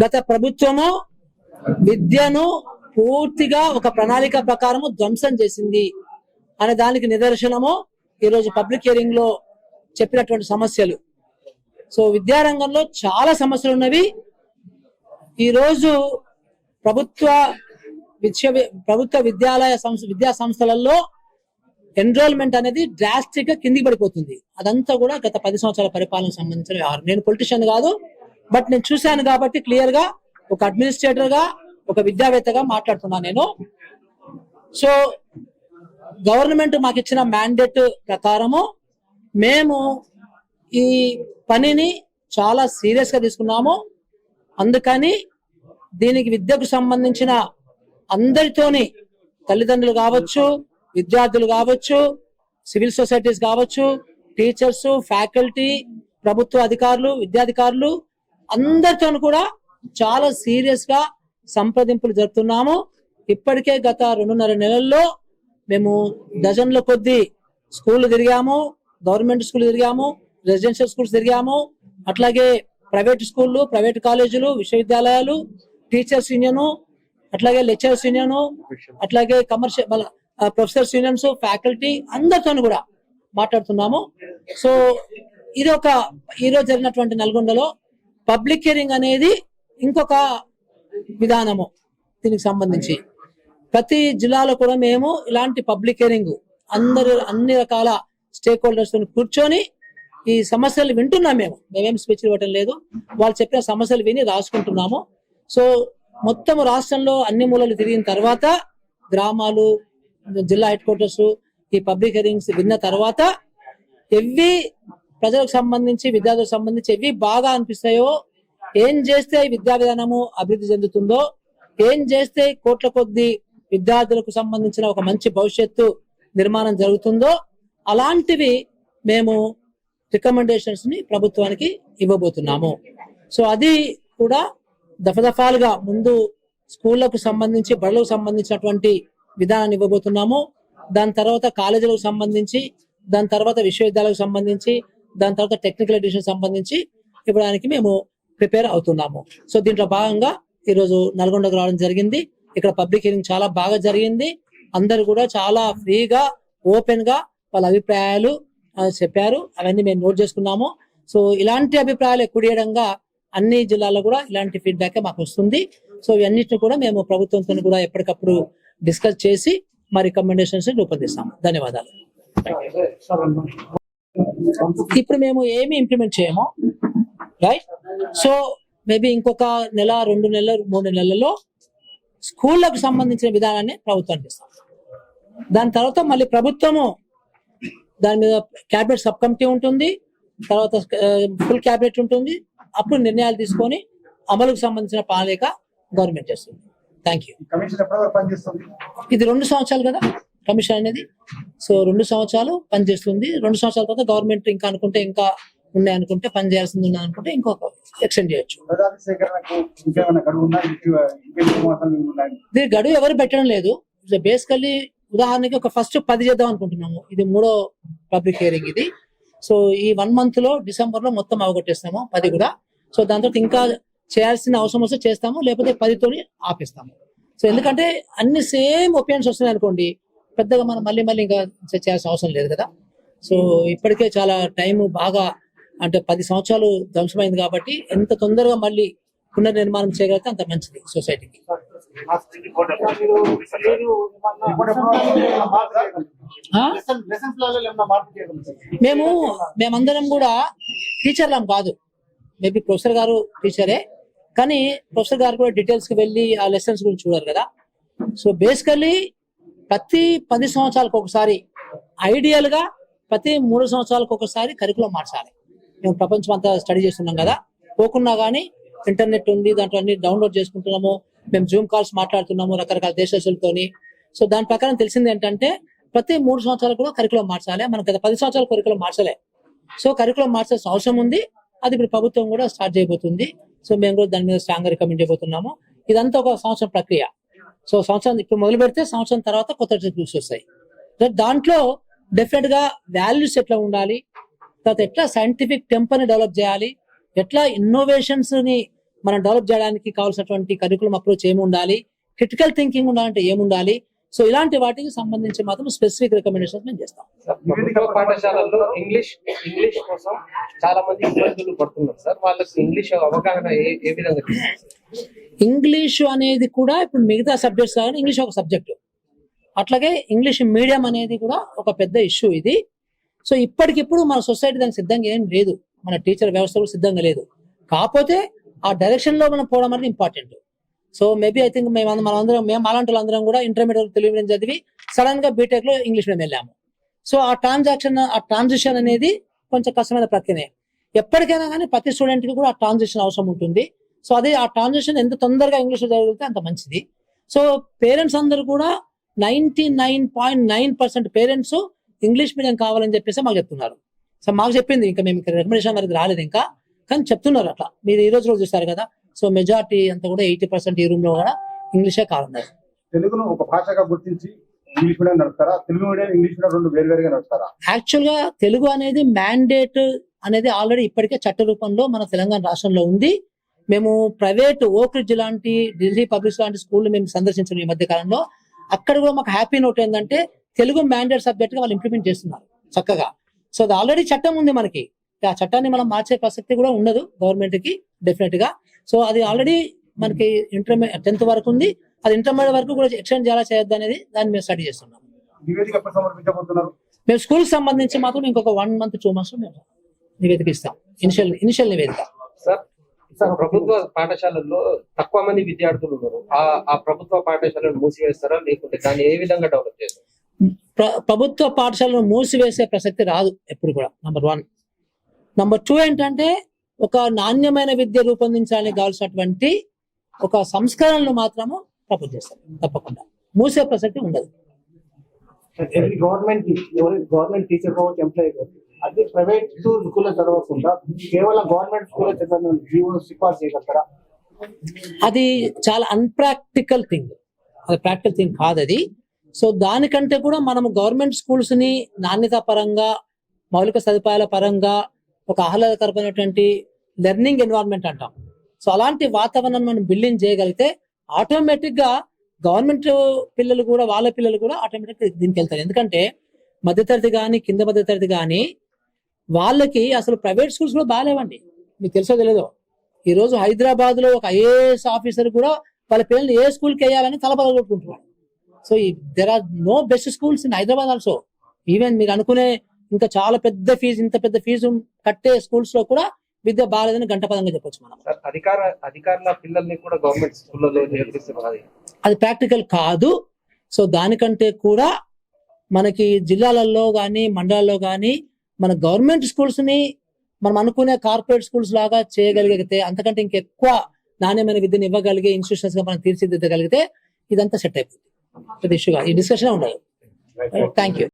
గత ప్రభుత్వము విద్యను పూర్తిగా ఒక ప్రణాళిక ప్రకారము ధ్వంసం చేసింది అనే దానికి నిదర్శనము ఈరోజు పబ్లిక్ హియరింగ్ లో చెప్పినటువంటి సమస్యలు. సో విద్యారంగంలో చాలా సమస్యలు ఉన్నవి. ఈరోజు ప్రభుత్వ విద్యా సంస్థలలో ఎన్రోల్మెంట్ అనేది డ్రాస్టిక్ గా కిందికి పడిపోతుంది. అదంతా కూడా గత 10 సంవత్సరాల పరిపాలన సంబంధించిన వ్యవహారం. నేను పొలిటీషియన్ కాదు, బట్ నేను చూశాను కాబట్టి క్లియర్ గా ఒక అడ్మినిస్ట్రేటర్ గా, ఒక విద్యావేత్తగా మాట్లాడుతున్నాను నేను. సో గవర్నమెంట్ మాకు ఇచ్చిన మ్యాండేట్ ప్రకారము మేము ఈ పనిని చాలా సీరియస్ గా తీసుకున్నాము. అందుకని దీనికి విద్యకు సంబంధించిన అందరితోని, తల్లిదండ్రులు కావచ్చు, విద్యార్థులు కావచ్చు, సివిల్ సొసైటీస్ కావచ్చు, టీచర్స్, ఫ్యాకల్టీ, ప్రభుత్వ అధికారులు, విద్యాధికారులు అందరితో కూడా చాలా సీరియస్ గా సంప్రదింపులు జరుపుతున్నాము. ఇప్పటికే గత 2.5 నెలల్లో మేము డజన్ల కొద్ది స్కూళ్ళు తిరిగాము, గవర్నమెంట్ స్కూల్ తిరిగాము, రెసిడెన్షియల్ స్కూల్స్ తిరిగాము, అట్లాగే ప్రైవేట్ స్కూళ్ళు, ప్రైవేట్ కాలేజీలు, విశ్వవిద్యాలయాలు, టీచర్స్ యూనియన్, అట్లాగే లెక్చరర్స్ యూనియన్, అట్లాగే కమర్షియల్ ప్రొఫెసర్స్ యూనియన్స్, ఫ్యాకల్టీ అందరితో కూడా మాట్లాడుతున్నాము. సో ఇది ఈరోజు జరిగినటువంటి నల్గొండలో పబ్లిక్ హియరింగ్ అనేది ఇంకొక విధానము. దీనికి సంబంధించి ప్రతి జిల్లాలో కూడా మేము ఇలాంటి పబ్లిక్ హియరింగ్ అన్ని రకాల స్టేక్ హోల్డర్స్ తో కూర్చొని ఈ సమస్యలు వింటున్నాం. మేమేం స్పీచ్ ఇవ్వటం లేదు, వాళ్ళు చెప్పిన సమస్యలు విని రాసుకుంటున్నాము. సో మొత్తం రాష్ట్రంలో అన్ని మూలలు తిరిగిన తర్వాత, గ్రామాలు, జిల్లా హెడ్ క్వార్టర్స్, ఈ పబ్లిక్ హియరింగ్స్ విన్న తర్వాత ఎవి ప్రజలకు సంబంధించి, విద్యార్థులకు సంబంధించి ఎవి బాగా అనిపిస్తాయో, ఏం చేస్తే విద్యా విధానము అభివృద్ధి చెందుతుందో, ఏం చేస్తే కోట్ల కొద్ది విద్యార్థులకు సంబంధించిన ఒక మంచి భవిష్యత్తు నిర్మాణం జరుగుతుందో అలాంటివి మేము రికమెండేషన్స్ ని ప్రభుత్వానికి ఇవ్వబోతున్నాము. సో అది కూడా దఫాలుగా ముందు స్కూళ్లకు సంబంధించి, బడులకు సంబంధించినటువంటి విధానాన్ని ఇవ్వబోతున్నాము. దాని తర్వాత కాలేజీలకు సంబంధించి, దాని తర్వాత విశ్వవిద్యాలయాలకు సంబంధించి, దాని తర్వాత టెక్నికల్ ఎడ్యుకేషన్ సంబంధించి ఇవ్వడానికి మేము ప్రిపేర్ అవుతున్నాము. సో దీంట్లో భాగంగా ఈరోజు నల్గొండకు రావడం జరిగింది. ఇక్కడ పబ్లిక్ హియరింగ్ చాలా బాగా జరిగింది. అందరు కూడా చాలా ఫ్రీగా, ఓపెన్ గా వాళ్ళ అభిప్రాయాలు చెప్పారు. అవన్నీ మేము నోట్ చేసుకున్నాము. సో ఇలాంటి అభిప్రాయాలు ఎక్కువగా అన్ని జిల్లాల్లో కూడా ఇలాంటి ఫీడ్బ్యాక్ మాకు వస్తుంది. సో ఇవన్నిటిని కూడా మేము ప్రభుత్వంతో కూడా ఎప్పటికప్పుడు డిస్కస్ చేసి మా రికమెండేషన్స్ రూపొందిస్తాము. ధన్యవాదాలు. ఇప్పుడు మేము ఏమి ఇంప్లిమెంట్ చేయము, రైట్? సో మేబీ ఇంకొక నెల, 2 నెలలు, 3 నెలల్లో స్కూళ్లకు సంబంధించిన విధానాన్ని ప్రభుత్వానికి ఇస్తాం. దాని తర్వాత మళ్ళీ ప్రభుత్వము దాని మీద క్యాబినెట్ సబ్ కమిటీ ఉంటుంది, తర్వాత ఫుల్ క్యాబినెట్ ఉంటుంది. అప్పుడు నిర్ణయాలు తీసుకొని అమలుకు సంబంధించిన ప్రణాళిక గవర్నమెంట్ చేస్తుంది. Thank you. ఇది 2 సంవత్సరాలు కదా కమిషన్ అనేది. సో 2 సంవత్సరాలు పనిచేస్తుంది. 2 సంవత్సరాల తర్వాత గవర్నమెంట్ ఇంకా అనుకుంటే, ఇంకా ఉన్నాయనుకుంటే, పని చేయాల్సింది ఉన్నదనుకుంటే ఇంకొక ఎక్స్టెండ్ చేయొచ్చు. దీని గడువు ఎవరు పెట్టడం లేదు. బేసికల్లీ ఉదాహరణకి ఒక ఫస్ట్ 10 చేద్దాం అనుకుంటున్నాము. ఇది 3వ పబ్లిక్ హియరింగ్ ఇది. సో ఈ 1 month లో డిసెంబర్ లో మొత్తం అవగొట్టేస్తాము 10 కూడా. సో దాని తర్వాత ఇంకా చేయాల్సిన అవసరం వస్తే చేస్తాము, లేకపోతే 10తోని ఆపిస్తాము. సో ఎందుకంటే అన్ని సేమ్ ఒపీనియన్స్ వస్తున్నాయి అనుకోండి, పెద్దగా మనం మళ్ళీ ఇంకా చేయాల్సిన అవసరం లేదు కదా. సో ఇప్పటికే చాలా టైం బాగా, అంటే 10 సంవత్సరాలు ధ్వంసమైంది కాబట్టి ఎంత తొందరగా మళ్ళీ పునర్నిర్మాణం చేయగలిగితే అంత మంచిది సొసైటీకి. మేమందరం కూడా టీచర్లం కాదు. మేబీ ప్రొఫెసర్ గారు టీచరే, కానీ ప్రొఫెసర్ గారు కూడా డీటెయిల్స్ కి వెళ్ళి ఆ లెసన్స్ గురించి చూడారు కదా. సో బేసికల్లీ ప్రతి 10 సంవత్సరాలకు ఒకసారి, ఐడియల్ గా ప్రతి 3 సంవత్సరాలకు ఒకసారి కరికులం మార్చాలి. మేము ప్రపంచం అంతా స్టడీ చేస్తున్నాం కదా, పోకున్నా కానీ ఇంటర్నెట్ ఉంది, దాంట్లో అన్ని డౌన్లోడ్ చేసుకుంటున్నాము, మేము జూమ్ కాల్స్ మాట్లాడుతున్నాము రకరకాల దేశాలతోని. సో దాని ప్రకారం తెలిసింది ఏంటంటే ప్రతి 3 సంవత్సరాలు కూడా కరికులం మార్చాలి. మనకు గత 10 సంవత్సరాలు కరికులం మార్చలే. సో కరికులం మార్చాల్సిన అవసరం ఉంది. అది ఇప్పుడు ప్రభుత్వం కూడా స్టార్ట్ చేయబోతుంది. సో మేము కూడా దాని మీద స్ట్రాంగ్ గా రికమెండ్ చేయబోతున్నాము. ఇదంతా ఒక సంవత్సరం ప్రక్రియ. సో సంవత్సరం ఇప్పుడు మొదలు పెడితే సంవత్సరం తర్వాత కొత్త రూల్స్ వస్తాయి. దాంట్లో డెఫినెట్ గా వాల్యూస్ ఎట్లా ఉండాలి, తర్వాత ఎట్లా సైంటిఫిక్ టెంపర్ ని డెవలప్ చేయాలి, ఎట్లా ఇన్నోవేషన్స్ ని మనం డెవలప్ చేయడానికి కావాల్సినటువంటి కరికులం అప్రోచ్ ఏమి ఉండాలి, క్రిటికల్ థింకింగ్ ఉండాలంటే ఏముండాలి, సో ఇలాంటి వాటికి సంబంధించి మాత్రం స్పెసిఫిక్ రికమెండేషన్స్ మేము చేస్తాం. ప్రభుత్వ పాఠశాలల్లో ఇంగ్లీష్ కోసం చాలా మంది ఇబ్బందులు పడుతున్నారు సార్. వాళ్ళకి ఇంగ్లీష్ అవగాహన ఏ విధంగా? ఇంగ్లీష్ అనేది కూడా ఇప్పుడు మిగతా సబ్జెక్ట్స్ లాగానే ఇంగ్లీష్ ఒక సబ్జెక్టు, అట్లాగే ఇంగ్లీష్ మీడియం అనేది కూడా ఒక పెద్ద ఇష్యూ ఇది. సో ఇప్పటికిప్పుడు మన సొసైటీ దానికి సిద్ధంగా ఏం లేదు, మన టీచర్ వ్యవస్థ కూడా సిద్ధంగా లేదు. కాకపోతే ఆ డైరెక్షన్ లో మనం పోవడం అనేది important. So maybe I think మేము అలాంటి వాళ్ళందరం కూడా ఇంటర్మీడియట్ తెలుగు మీడియం చదివి సడన్ గా బీటెక్ లో ఇంగ్లీష్ మీడియం వెళ్ళాము. సో ఆ ట్రాన్సిషన్ అనేది కొంచెం కష్టమైన ప్రక్రియనే. ఎప్పటికైనా కానీ ప్రతి స్టూడెంట్ కి కూడా ఆ ట్రాన్సిషన్ అవసరం ఉంటుంది. సో అదే ఆ ట్రాన్సిషన్ ఎంత తొందరగా ఇంగ్లీష్ లో జరుగుతే అంత మంచిది. సో పేరెంట్స్ అందరూ కూడా 99.9% పేరెంట్స్ ఇంగ్లీష్ మీడియం కావాలని చెప్పేసి మాకు చెప్తున్నారు. సో మాకు చెప్పింది, ఇంకా మేము రికమెండేషన్ వరకు రాలేదు ఇంకా, కానీ చెప్తున్నారు అట్లా. మీరు ఈ రోజు చూస్తారు కదా, సో మెజారిటీ అంతా కూడా 80% ఈ రూమ్ లో కూడా ఇంగ్లీషే కావాలన్నారు. తెలుగును ఒక భాషగా గుర్తించి ఇంగ్లీష్ మీడియం నడుస్తారా, తెలుగు మీడియం ఇంగ్లీష్ మీడియం రెండు వేరువేరుగా నడుస్తారా? యాక్చువల్ గా తెలుగు అనేది మ్యాండేట్ అనేది ఆల్రెడీ ఇప్పటికే చట్ట రూపంలో మన తెలంగాణ రాష్ట్రంలో ఉంది. మేము ప్రైవేట్ ఓక్రిడ్జ్ లాంటి, ఢిల్లీ పబ్లిక్ లాంటి స్కూల్ మేము సందర్శించాము ఈ మధ్య కాలంలో. అక్కడ కూడా మాకు హ్యాపీ నోట్ ఏంటంటే తెలుగు మ్యాండేట్ సబ్జెక్ట్ గా వాళ్ళు ఇంప్లిమెంట్ చేస్తున్నారు చక్కగా. సో అది ఆల్రెడీ చట్టం ఉంది మనకి, ఆ చట్టాన్ని మనం మార్చే ప్రసక్తి కూడా ఉండదు గవర్నమెంట్ కి డెఫినెట్ గా. సో అది ఆల్రెడీ మనకి 10th వరకు ఉంది, అది ఇంటర్మీడియట్ వరకు కూడా ఎక్స్టెండ్ చేయాలా చేయొద్దు అనేది దాన్ని మేము స్టడీ చేస్తున్నాం. నివేదిక ఎప్పుడు సమర్పించబోతున్నారు? మేము స్కూల్ సంబంధించి మాత్రం ఇంకొక 1 month 2 months మేము నివేదిక ఇస్తాం, ఇనిషియల్ నివేదిక. సార్ ప్రభుత్వ పాఠశాలల్లో తక్కువ మంది విద్యార్థులు ఉన్నారు, ఆ ప్రభుత్వ పాఠశాలను మూసివేస్తారా, లేకుంటే దాన్ని ఏ విధంగా డెవలప్ చేస్తారు? ప్రభుత్వ పాఠశాలను మూసివేసే ప్రసక్తి రాదు ఎప్పుడు కూడా, నంబర్ 1. నంబర్ 2 ఏంటంటే ఒక నాణ్యమైన విద్య రూపొందించాలని కావాల్సినటువంటి ఒక సంస్కరణలు మాత్రము ప్రపోజ్ చేస్తారు, తప్పకుండా మూసే ప్రసక్తి ఉండదు. గవర్నమెంట్ టీచర్ కావచ్చు, ఎంప్లాయీ కావచ్చు, అది ప్రైవేట్ స్కూల్లో చదవకుండా కేవలం గవర్నమెంట్ స్కూల్లో చదవడం జీవో సిఫార్సు చేయగలుగుతారా? అది చాలా అన్ప్రాక్టికల్ థింగ్, అది ప్రాక్టికల్ థింగ్ కాదు అది. సో దానికంటే కూడా మనము గవర్నమెంట్ స్కూల్స్ ని నాణ్యత పరంగా, మౌలిక సదుపాయాల పరంగా ఒక ఆహ్లాదకరమైనటువంటి లెర్నింగ్ ఎన్వైరన్మెంట్ అంటాం. సో అలాంటి వాతావరణం మనం బిల్డింగ్ చేయగలిగితే ఆటోమేటిక్ గా గవర్నమెంట్ పిల్లలు కూడా, వాళ్ళ పిల్లలు కూడా ఆటోమేటిక్ దీనికి వెళ్తారు. ఎందుకంటే మధ్యతరగతి కానీ, కింద మధ్యతరగతి కానీ వాళ్ళకి అసలు ప్రైవేట్ స్కూల్స్ కూడా బాగాలేవండి. మీకు తెలుసో తెలియదో, ఈ రోజు హైదరాబాద్ లో ఒక IAS ఆఫీసర్ కూడా వాళ్ళ పిల్లల్ని ఏ స్కూల్కి వేయాలని తలపదగొట్టుకుంటున్నాడు. So there are no best schools in Hyderabad also. Even మీరు అనుకునే ఇంకా చాలా పెద్ద ఫీజు, ఇంత పెద్ద ఫీజు కట్టే స్కూల్స్ లో కూడా విద్య బాగాలేదని గంటపదంగా చెప్పొచ్చు మనం. అధికారుల పిల్లల్ని కూడా గవర్నమెంట్ స్కూల్లో చేర్పిస్తున్నారు, అది ప్రాక్టికల్ కాదు. సో దానికంటే కూడా మనకి జిల్లాలలో కానీ, మండలాల్లో కానీ మన గవర్నమెంట్ స్కూల్స్ ని మనం అనుకునే కార్పొరేట్ స్కూల్స్ లాగా చేయగలిగితే, అంతకంటే ఇంకెక్కువ నాణ్యమైన విద్యను ఇవ్వగలిగే ఇన్స్టిట్యూషన్స్ గా మనం తీర్చిదిద్దగలిగితే ఇదంతా సెట్ అయిపోతుంది. ఈ డిస్కషన్ ఉండదు. Thank you.